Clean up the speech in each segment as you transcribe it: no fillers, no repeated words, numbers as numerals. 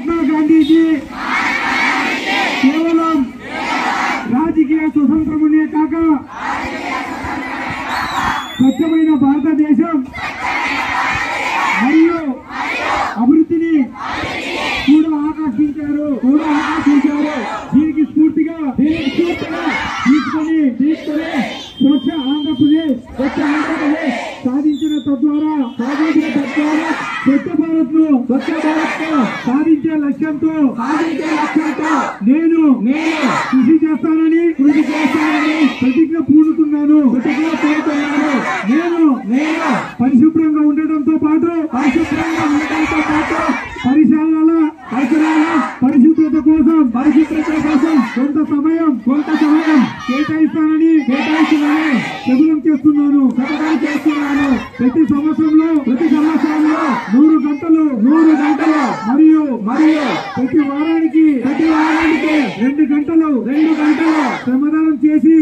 महात्मा गांधी जी केवलम राजकीय स्वतंत्रमुने काक स्वच्छమైన భారతదేశం మరియు అభివృద్ధిని కూడా ఆకాంక్షించారు దీనికి స్ఫూర్తిగా తీసుకొని స్వచ్ఛ ఆంధ్రప్రదేశ్ సాధించిన తద్వారా స్వచ్ఛ భారత్ ను సాధించే లక్ష్యంతో నేను కృషి చేస్తానని ప్రతిజ్ఞ పూనుతున్నాను నేను పరిశుభ్రంగా ఉండడంతో పాటు పరిసరాల పరిశుభ్రత కోసం కొంత సమయం కేటాయిస్తానని శపథం చేస్తున్నాను ప్రతి సంవత్సరంలో 100 గంటలు మరియు ప్రతి వారానికి 2 గంటలు శ్రమదానం చేసి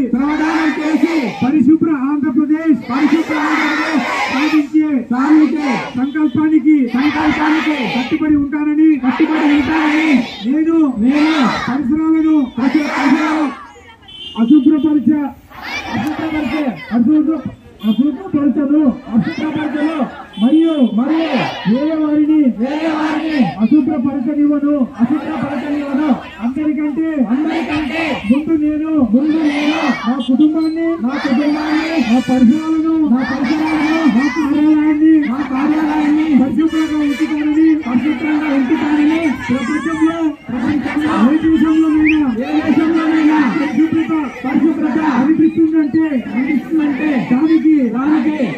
పరిశుభ్ర ఆంధ్రప్రదేశ్ సాధించే సంకల్పానికి కట్టుబడి ఉంటానని నేను పరిసరాలను అశుభ్రపరచను మరియు వేరే వారిని అశుభ్రపరచనివ్వను అందరికంటే ముందు నేను నా కుటుంబాన్ని నా పరిసరాలను నా కార్యాలయాన్ని పరిశుభ్రంగా ఉంచుతానని ప్రపంచంలో ఏ దేశంలోనైనా పరిశుభ్రత అనిపిస్తుందంటే దానికి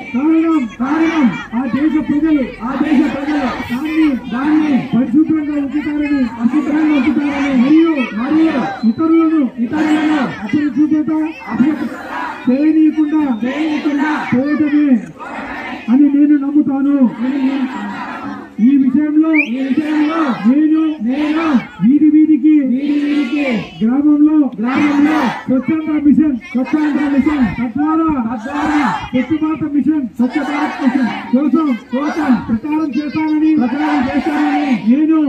కారణం ఆ దేశ ప్రజలు దాన్ని పరిశుభ్రంగా ఉంచుతారని మరియు ఇతరులను అపరిశుభ్రత చేయనీయకుండా పోవటమే అని నేను నమ్ముతాను. ఈ విషయంలో నేను వీధికి గ్రామంలో స్వచ్ఛాంధ్ర మిషన్ తద్వారా స్వచ్ఛ భారత్ మిషన్ కోసం ప్రచారం చేస్తానని నేను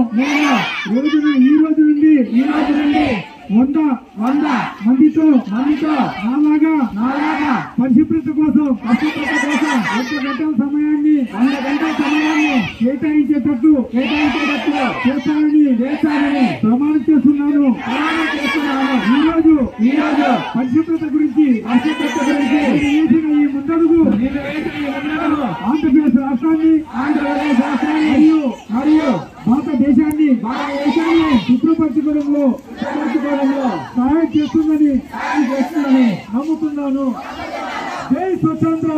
ఈ రోజు నుండి 100 మందితో నాలాగా పరిశుభ్రత కోసం 100 గంటల సమయాన్ని కేటాయించేటట్టు చేస్తానని ప్రమాణం చేస్తున్నాను. ఈ రోజు పరిశుభ్రత గురించి వేసిన ఈ ముందడుగు ఆంధ్రప్రదేశ్ రాష్ట్రాన్ని మరియు భారతదేశాన్ని శుభ్రపరచుకోవడంలో సహాయం చేస్తుందని నమ్ముతున్నాను. జై స్వతంత్ర.